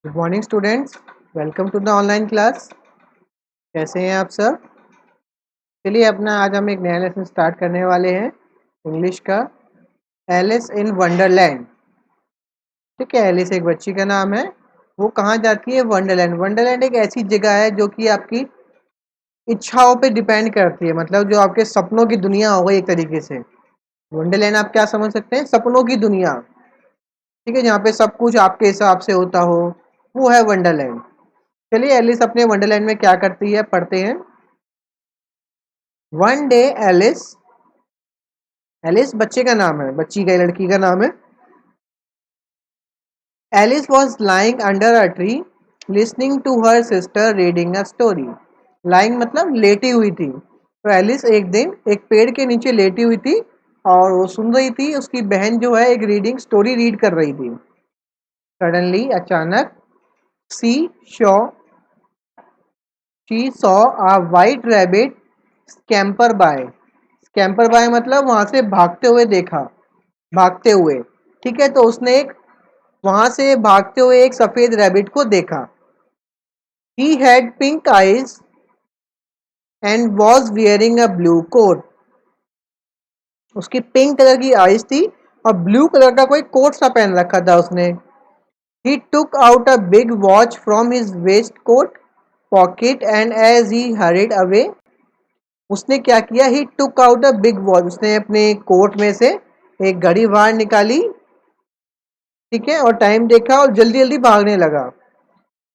Good morning students. Welcome to the online class. कैसे हैं आप सब? चलिए अपना आज हम एक नया लेसन स्टार्ट करने वाले हैं इंग्लिश का। Alice in Wonderland. ठीक है, एलिस एक बच्ची का नाम है। वो कहाँ जाती है? वंडरलैंड। वंडरलैंड एक ऐसी जगह है जो कि आपकी इच्छाओं पे डिपेंड करती है, मतलब जो आपके सपनों की दुनिया हो गई एक तरीके से। वंडरलैंड आप क्या समझ सकते हैं? सपनों की दुनिया। ठीक है, जहाँ पे सब कुछ आपके हिसाब से होता हो, वो है वंडरलैंड। चलिए एलिस अपने वंडरलैंड में क्या करती है पढ़ते हैं। वन डे एलिस, एलिस बच्चे का नाम है, बच्ची का, लड़की का नाम है। Alice was lying under a tree listening to her sister reading a story. Lying मतलब लेटी हुई थी। तो एलिस एक दिन एक पेड़ के नीचे लेटी हुई थी और वो सुन रही थी, उसकी बहन जो है एक रीडिंग स्टोरी रीड कर रही थी। सडनली अचानक she saw she saw a white rabbit scamper by. Scamper by मतलब वहां से भागते हुए देखा, भागते हुए। ठीक है, तो उसने एक वहां से भागते हुए एक सफेद रैबिट को देखा। He had pink eyes and was wearing a blue coat. उसकी पिंक कलर की आईज थी और ब्लू कलर का कोई कोट सा पहन रखा था उसने। He took out a big watch from his waistcoat pocket and as he hurried away. उसने क्या किया? He took out a big watch, उसने अपने कोट में से एक घड़ी बाहर निकाली। ठीक है, और टाइम देखा और जल्दी जल्दी भागने लगा।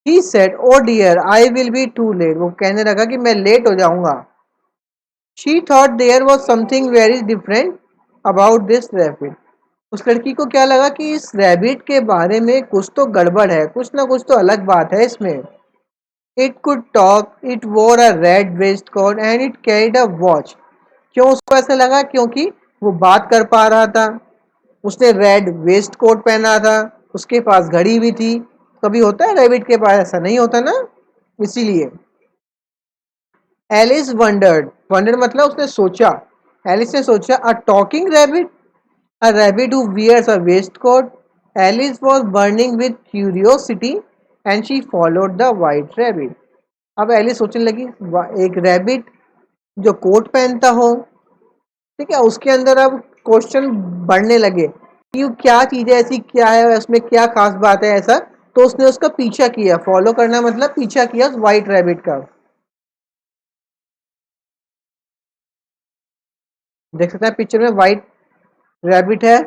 He said, "Oh dear, I will be too late." वो कहने लगा कि मैं लेट हो जाऊंगा। She thought there was something very different about this rabbit. उस लड़की को क्या लगा कि इस रैबिट के बारे में कुछ तो गड़बड़ है, कुछ ना कुछ तो अलग बात है इसमें। It could talk, it wore a red waistcoat and it carried a watch. क्यों उसको ऐसा लगा? क्योंकि वो बात कर पा रहा था, उसने रेड वेस्ट कोट पहना था, उसके पास घड़ी भी थी। कभी होता है रैबिट के पास? ऐसा नहीं होता ना, इसीलिए। एलिस वंडर्ड, वंडर मतलब उसने सोचा। एलिस ने सोचा a talking rabbit, a rabbit who wears a waistcoat. Alice was burning with curiosity and she followed the white rabbit. अब एलिस सोचने लगी एक रैबिट जो कोट पहनता हो। ठीक है, उसके अंदर अब क्वेश्चन बढ़ने लगे कि वो क्या चीज़ है, ऐसी क्या है, उसमें क्या खास बात है ऐसा। तो उसने उसका पीछा किया। फॉलो करना मतलब पीछा किया उस वाइट रैबिट का। देख सकते हैं पिक्चर में वाइट रैबिट है,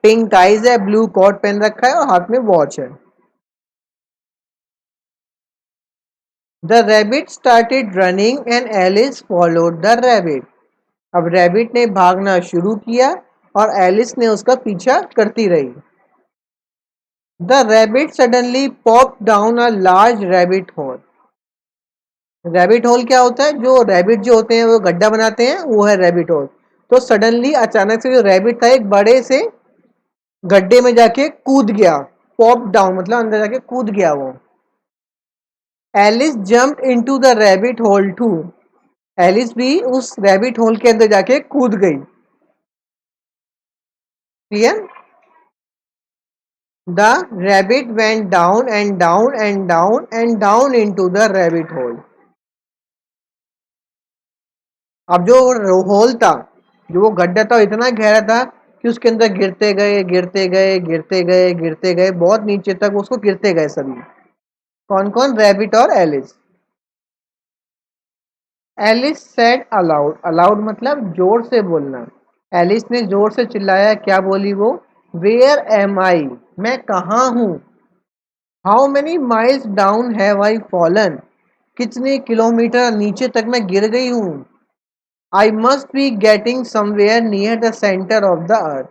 पिंक आइज है, ब्लू कोट पहन रखा है और हाथ में वॉच है। The rabbit started running and Alice followed the rabbit. अब रैबिट ने भागना शुरू किया और एलिस ने उसका पीछा करती रही। The rabbit suddenly pop down a large rabbit hole. Rabbit hole क्या होता है? जो रैबिट जो होते हैं वो गड्ढा बनाते हैं, वो है रैबिट होल। तो सडनली अचानक से जो रैबिट था एक बड़े से गड्ढे में जाके कूद गया। पॉप डाउन मतलब अंदर जाके कूद गया वो। Alice jumped into the rabbit hole too. Alice भी उस रैबिट होल के अंदर जाके कूद गई। Clear? The rabbit went down and down and down and down into the rabbit hole. अब जो होल था, जो वो गड्ढा था, इतना गहरा था कि उसके अंदर गिरते गए, गिरते गए, गिरते गए, गिरते गए, बहुत नीचे तक उसको गिरते गए सभी। कौन कौन? रैबिट और Alice. Alice said aloud, aloud मतलब जोर से बोलना। एलिस ने जोर से चिल्लाया। क्या बोली वो? वेयर एम आई, मैं कहाँ हूँ? How many miles down have I fallen, कितने किलोमीटर नीचे तक मैं गिर गई हूँ? I must be getting somewhere near the centre of the अर्थ।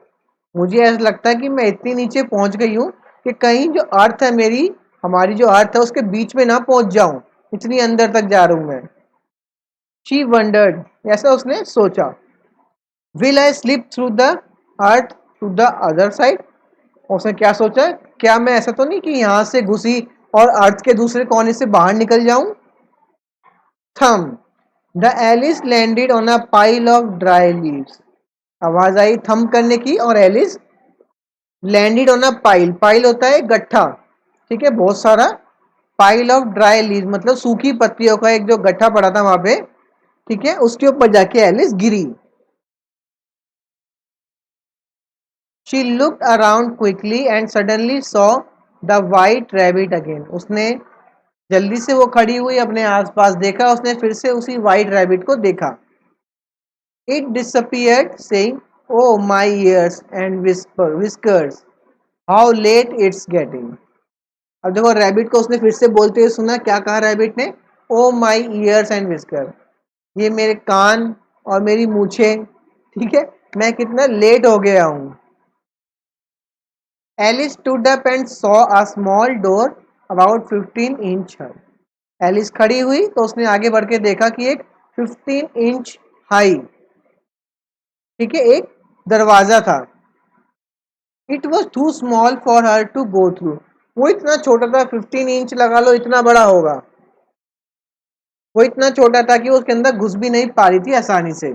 मुझे ऐसा लगता है कि मैं इतनी नीचे पहुंच गई हूँ कि कहीं जो अर्थ है मेरी, हमारी जो अर्थ है उसके बीच में ना पहुंच जाऊं, इतनी अंदर तक जा रहा हूं मैं। शी वंडर्ड, ऐसा उसने सोचा। Will I slip through the earth to the other side. उसने क्या सोचा? क्या मैं ऐसा तो नहीं कि यहां से घुसी और अर्थ के दूसरे कोने से बाहर निकल जाऊं? Thump the Alice landed on a pile of dry leaves. आवाज आई थम करने की और Alice landed on a pile, pile होता है गट्ठा, ठीक है, बहुत सारा, पाइल ऑफ ड्राई लीव मतलब सूखी पत्तियों का एक जो गट्ठा पड़ा था वहां पे, ठीक है, उसके ऊपर जाके एलिस गिरी। She looked around quickly and suddenly saw the white rabbit again. उसने जल्दी से वो खड़ी हुई, अपने आसपास देखा, उसने फिर से उसी वाइट रैबिट को देखा। It disappeared saying, oh my ears and whiskers, how late it's getting. अब देखो रैबिट को उसने फिर से बोलते हुए सुना, क्या कहा रैबिट ने? ओ माय ईयर्स एंड विस्कर, ये मेरे कान और मेरी मूछे, ठीक है, मैं कितना लेट हो गया हूँ। Alice stood up and saw a small door about 15 inch high. Alice खड़ी हुई तो उसने आगे बढ़ के देखा कि एक 15 इंच हाई, ठीक है, एक दरवाजा था। It was too small for her to go through, वो इतना छोटा था, 15 इंच लगा लो इतना बड़ा होगा, वो इतना छोटा था कि वो उसके अंदर घुस भी नहीं पा रही थी आसानी से।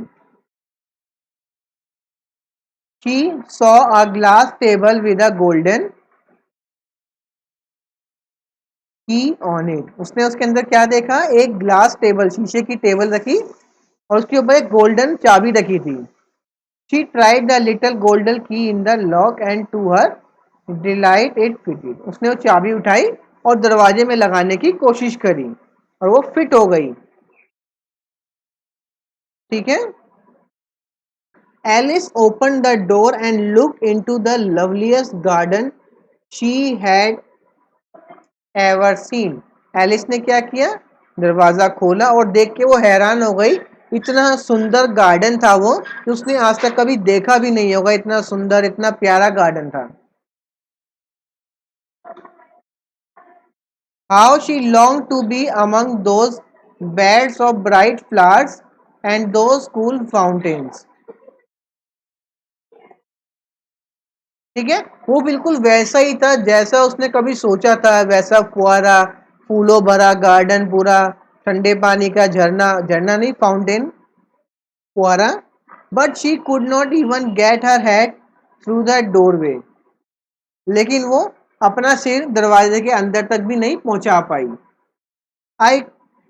She saw a glass table with a golden key on it. उसने उसके अंदर क्या देखा? एक ग्लास टेबल, शीशे की टेबल रखी और उसके ऊपर एक गोल्डन चाबी रखी थी। She tried the little golden key in the lock and to her delight it fitted. उसने वो चाबी उठाई और दरवाजे में लगाने की कोशिश करी और वो फिट हो गई, ठीक है। Alice opened the door and looked into the loveliest garden she had ever seen. Alice ने क्या किया? दरवाजा खोला और देख के वो हैरान हो गई, इतना सुंदर गार्डन था वो कि उसने आज तक कभी देखा भी नहीं होगा, इतना सुंदर इतना प्यारा गार्डन था। How she long to be among those beds of bright flowers and those cool fountains, ठीक है, वो बिल्कुल वैसा ही था जैसा उसने कभी सोचा था, वैसा फुआरा, फूलों भरा गार्डन पूरा, ठंडे पानी का झरना, झरना नहीं फाउंटेन, फुआरा। But she could not even get her head through the doorway, लेकिन वो अपना सिर दरवाजे के अंदर तक भी नहीं पहुंचा पाई। आई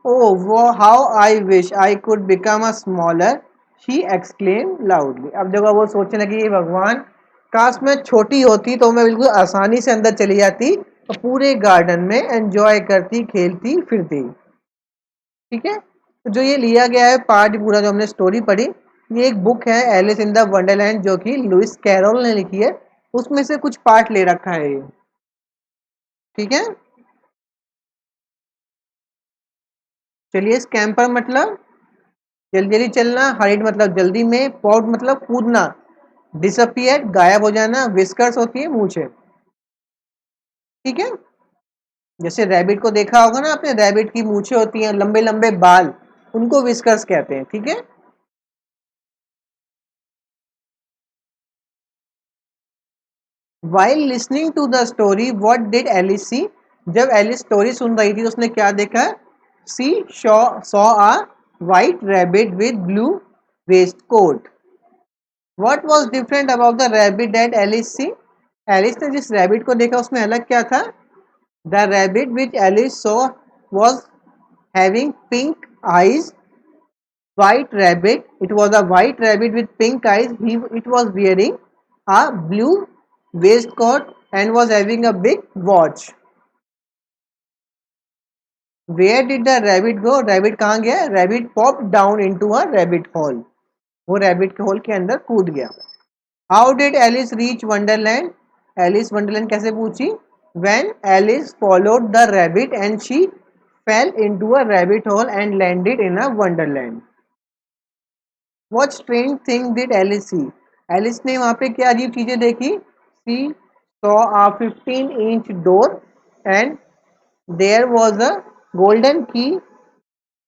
ओ वो how I wish I could become a smaller, she exclaim loudly. अब देखो वो सोचने लगी, "ये भगवान, काश मैं छोटी होती तो मैं बिल्कुल आसानी से अंदर चली जाती और पूरे गार्डन में एंजॉय करती, खेलती फिरती।" ठीक है, तो जो ये लिया गया है पार्ट पूरा जो हमने स्टोरी पढ़ी, ये एक बुक है एलिस इन द वंडरलैंड जो कि लुइस कैरोल ने लिखी है, उसमें से कुछ पार्ट ले रखा है ये, ठीक है। चलिए, स्कैम्पर मतलब जल्दी जल्दी चलना, हरिड मतलब जल्दी में, पॉट मतलब कूदना, डिसअपियर गायब हो जाना, विस्कर्स होती है मूछें, ठीक है। जैसे रैबिट को देखा होगा ना आपने, रैबिट की मूछें होती हैं, लंबे लंबे बाल, उनको विस्कर्स कहते हैं, ठीक है। While listening to the story, what did Alice see? जब एलिस स्टोरी सुन रही थी तो उसने क्या देखा? She saw a white rabbit with blue waistcoat. What was different about the rabbit that Alice see? Alice ने जिस रैबिट को देखा उसमें अलग क्या था? The rabbit which Alice saw was having pink eyes. White rabbit. It was a white rabbit with pink eyes. It was wearing a blue waistcoat and was having a big watch. Where did the rabbit go? Rabbit कहाँ गया? Rabbit popped down into a rabbit hole. वो rabbit के hole के अंदर कूद गया। How did Alice reach Wonderland? Alice Wonderland कैसे पूछी? When Alice followed the rabbit and she fell into a rabbit hole and landed in a Wonderland. What strange thing did Alice see? Alice ने वहाँ पे क्या अजीब चीजें देखी? She saw a 15-inch door and there was a golden key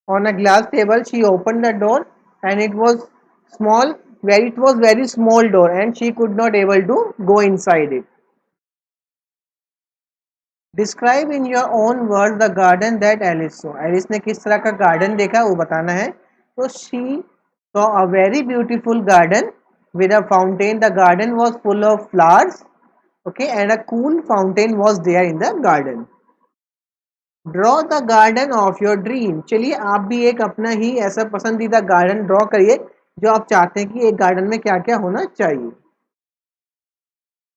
on a glass table. She opened the door and it was small, it was very small door and she could not able to go inside it. Describe in your own words the garden that Alice saw. Alice ने किस तरह का garden देखा वो बताना है। तो she saw a very beautiful garden with a fountain. The garden was full of flowers Okay, and a cool fountain was there in the garden. Draw the garden of your dream. चलिए आप भी एक अपना ही ऐसा पसंदीदा garden draw करिए जो आप चाहते हैं कि एक गार्डन में क्या क्या होना चाहिए।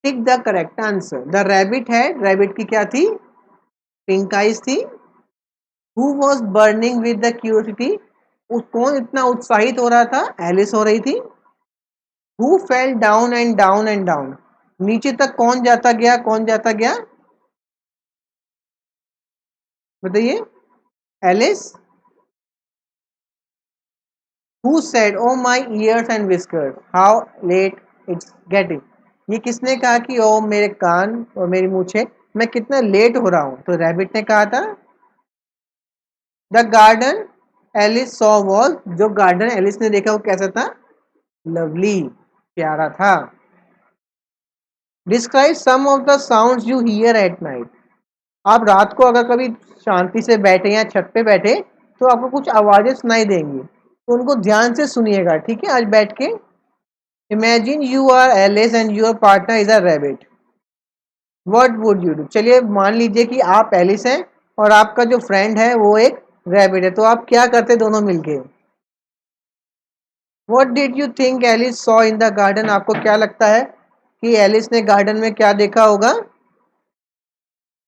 Tick the correct answer. The rabbit है, रैबिट की क्या थी? पिंक आइज थी। Who was burning with the curiosity? कौन इतना उत्साहित हो रहा था? एलिस हो रही थी। Who fell down and down and down? नीचे तक कौन जाता गया, कौन जाता गया? बताइए। Alice. Who said, "Oh my ears and whiskers, how late it's getting"? ये किसने कहा कि ओ मेरे कान और मेरी मूछें, मैं कितना लेट हो रहा हूँ? तो रैबिट ने कहा था। The garden Alice saw was, जो गार्डन एलिस ने देखा वो कैसा था? लवली, प्यारा था। Describe some of the sounds you hear at night. आप रात को अगर कभी शांति से बैठे या छत पे बैठे तो आपको कुछ आवाजें सुनाई देंगी, तो उनको ध्यान से सुनिएगा, ठीक है? आज बैठ के imagine you are Alice and your partner is a rabbit, what would you do? चलिए मान लीजिए कि आप एलिस हैं और आपका जो फ्रेंड है वो एक रैबिट है, तो आप क्या करते दोनों मिलके? What did you think Alice saw in the garden? आपको क्या लगता है कि एलिस ने गार्डन में क्या देखा होगा?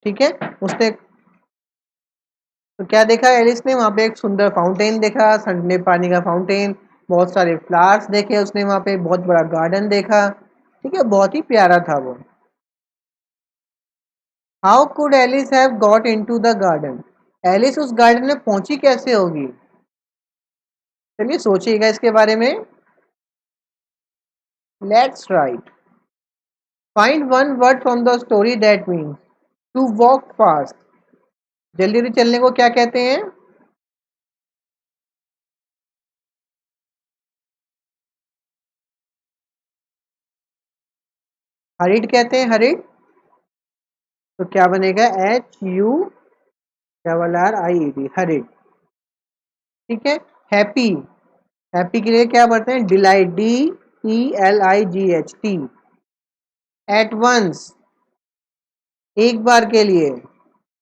ठीक है, उसने तो क्या देखा? एलिस ने वहां पे एक सुंदर फाउंटेन देखा, ठंडे पानी का फाउंटेन, बहुत सारे फ्लावर्स देखे उसने, वहां पे बहुत बड़ा गार्डन देखा। ठीक है, बहुत ही प्यारा था वो। How could Alice have got into the garden? Alice उस गार्डन में पहुंची कैसे होगी? चलिए सोचिएगा इसके बारे में। Let's write. Find one word from the story that means to walk fast. जल्दी जल्दी चलने को क्या कहते हैं? हरिड कहते हैं, हरिड। तो क्या बनेगा? HURRIED, horrid. ठीक है। हैप्पी, हैप्पी के लिए क्या पढ़ते हैं? Delight, DELIGHT। एट वंस, एक बार के लिए,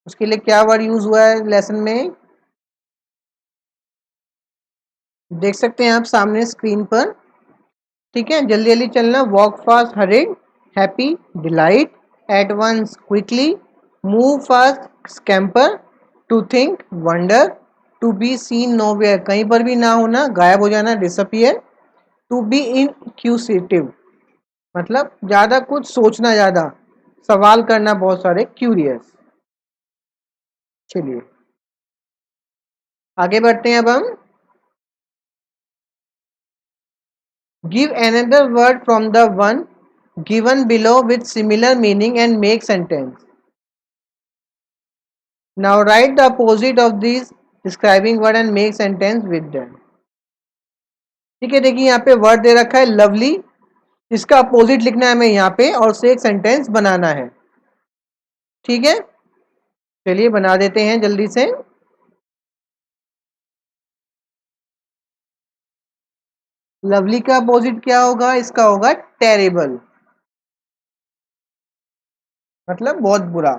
उसके लिए क्या वर्ड यूज हुआ है लेसन में? देख सकते हैं आप सामने स्क्रीन पर। ठीक है, जल्दी जल्दी चलना। Walk fast, hurried. Happy, delight. At once, quickly. Move fast, scamper. To think, wonder. To be seen nowhere, कहीं पर भी ना होना, गायब हो जाना, डिसअपियर। टू बी इनक्यूसिटिव, मतलब ज्यादा कुछ सोचना, ज्यादा सवाल करना, बहुत सारे, क्यूरियस। चलिए आगे बढ़ते हैं अब हम। Give another word from the one given below with similar meaning and make sentence. Now write the opposite of these describing word and make sentence with them. ठीक है, देखिए यहाँ पे वर्ड दे रखा है लवली, इसका अपोजिट लिखना है हमें यहाँ पे और उसे एक सेंटेंस बनाना है। ठीक है, चलिए बना देते हैं जल्दी से। लवली का अपोजिट क्या होगा? इसका होगा टेरेबल, मतलब बहुत बुरा।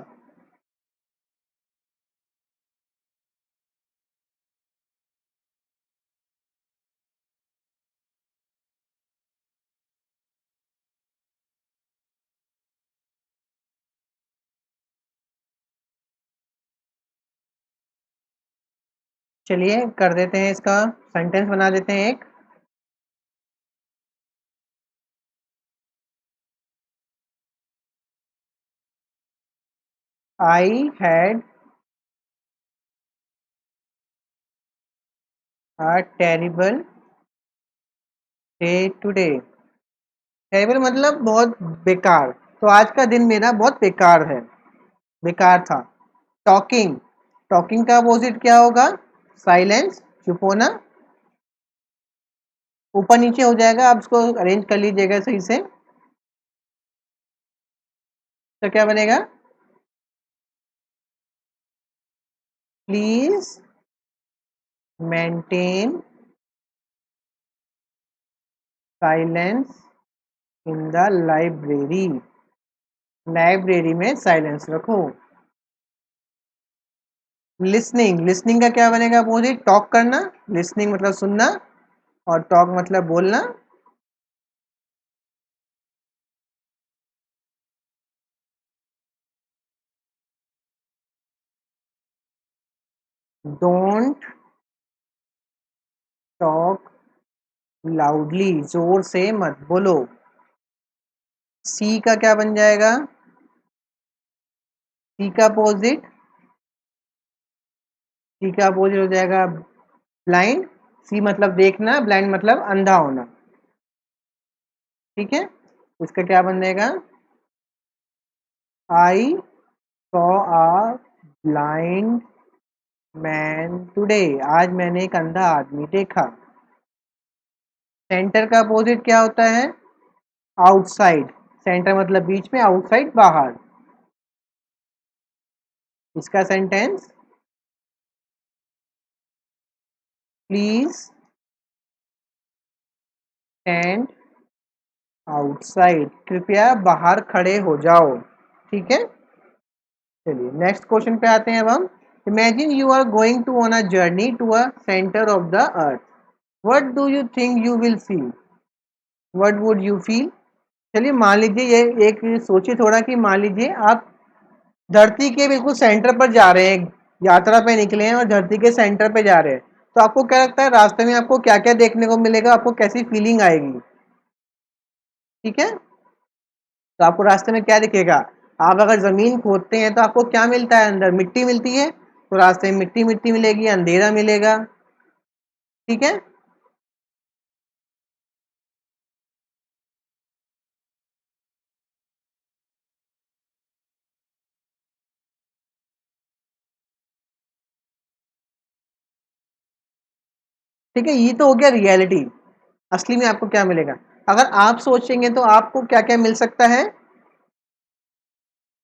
चलिए कर देते हैं, इसका सेंटेंस बना देते हैं एक। I had a terrible day today. Terrible मतलब बहुत बेकार, तो आज का दिन मेरा बहुत बेकार है, बेकार था। टॉकिंग, टॉकिंग का अपोजिट क्या होगा? साइलेंस, चुप होना। ऊपर नीचे हो जाएगा, आप इसको अरेंज कर लीजिएगा सही से। तो क्या बनेगा? Please maintain silence in the library. Library में साइलेंस रखो। लिसनिंग, लिसनिंग का क्या बनेगा अपोजिट? टॉक करना। लिसनिंग मतलब सुनना और टॉक मतलब बोलना। डोंट टॉक लाउडली, जोर से मत बोलो। सी का क्या बन जाएगा? सी का अपोजिट, सी का अपोजिट हो जाएगा ब्लाइंड। सी मतलब देखना, ब्लाइंड मतलब अंधा होना। ठीक है, इसका क्या बन जाएगा? I saw a blind man today, आज मैंने एक अंधा आदमी देखा। सेंटर का अपोजिट क्या होता है? आउटसाइड। सेंटर मतलब बीच में, आउटसाइड बाहर। इसका सेंटेंस, प्लीज स्टैंड आउटसाइड, कृपया बाहर खड़े हो जाओ। ठीक है, चलिए नेक्स्ट क्वेश्चन पे आते हैं अब हम। Imagine you are going to on a journey to a centre of the earth, what do you think you will see, what would you feel? चलिए मान लीजिए, ये एक सोचिए थोड़ा कि मान लीजिए आप धरती के बिल्कुल सेंटर पर जा रहे हैं, यात्रा पे निकले हैं और धरती के सेंटर पे जा रहे हैं, तो आपको क्या लगता है रास्ते में आपको क्या क्या देखने को मिलेगा, आपको कैसी फीलिंग आएगी? ठीक है, तो आपको रास्ते में क्या दिखेगा? आप अगर जमीन खोदते हैं तो आपको क्या मिलता है? अंदर मिट्टी मिलती है, तो रास्ते में मिट्टी मिट्टी मिलेगी, अंधेरा मिलेगा। ठीक है, ठीक है, ये तो हो गया रियलिटी। असली में आपको क्या मिलेगा? अगर आप सोचेंगे तो आपको क्या क्या मिल सकता है?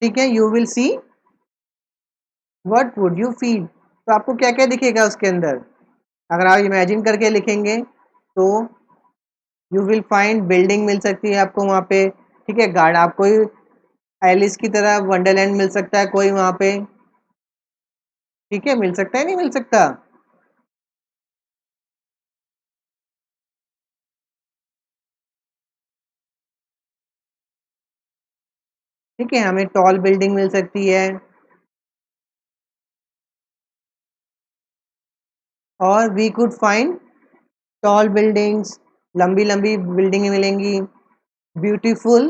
ठीक है, you will see what would you feel, तो आपको क्या क्या दिखेगा उसके अंदर? अगर आप इमेजिन करके लिखेंगे तो यू विल फाइंड, बिल्डिंग मिल सकती है आपको वहाँ पे। ठीक है, गार्ड, आपको एलिस की तरह वंडरलैंड मिल सकता है कोई वहाँ पे। ठीक है, मिल सकता है, नहीं मिल सकता? ठीक है, हमें टॉल बिल्डिंग मिल सकती है, और we could find tall buildings, लंबी लंबी बिल्डिंगें मिलेंगी। ब्यूटीफुल,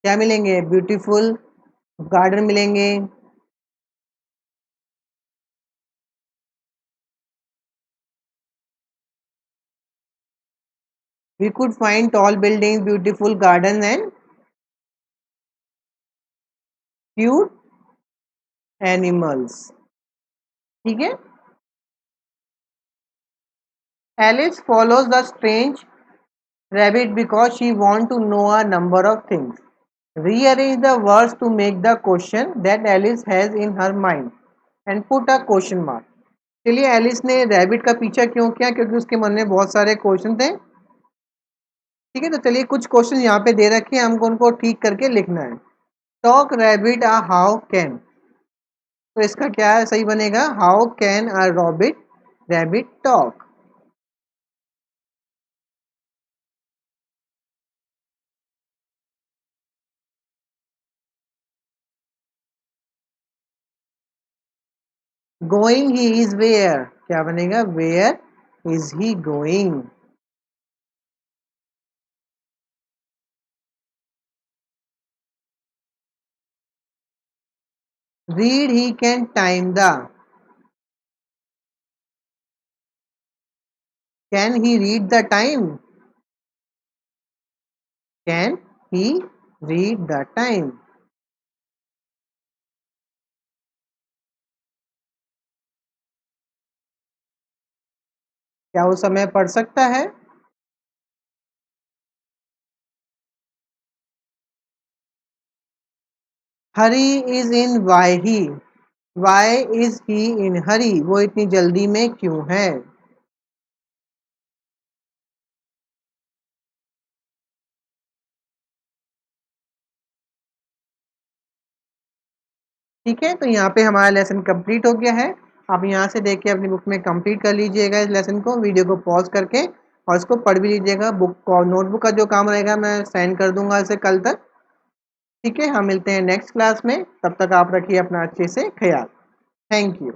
क्या मिलेंगे? ब्यूटीफुल गार्डन मिलेंगे। We could find tall building, beautiful garden and cute animals. ठीक है, Alice follows the strange rabbit because she want to know a number of things. Rearrange the words to make the question that Alice has in her mind and put a question mark. चलिए, Alice ने rabbit का पीछा क्यों किया? क्योंकि उसके मन में बहुत सारे क्वेश्चन थे। ठीक है, तो चलिए कुछ क्वेश्चन यहाँ पे दे रखे हैं, हमको उनको ठीक करके लिखना है। Talk rabbit a how can, तो इसका क्या है सही बनेगा? How can a rabbit rabbit talk. Going he is where, क्या बनेगा? Where is he going. Read he can time the, can he read the time, can he read the time. क्या वो समय पढ़ सकता है? Hurry is in why he, why is he in hurry, वो इतनी जल्दी में क्यों है? ठीक है, तो यहाँ पे हमारा लेसन कंप्लीट हो गया है। आप यहाँ से देख के अपनी बुक में कंप्लीट कर लीजिएगा इस लेसन को, वीडियो को पॉज़ करके और इसको पढ़ भी लीजिएगा। बुक को नोटबुक का जो काम रहेगा मैं सेंड कर दूँगा इसे कल तक। ठीक है, हम मिलते हैं नेक्स्ट क्लास में, तब तक आप रखिए अपना अच्छे से ख़्याल। Thank you.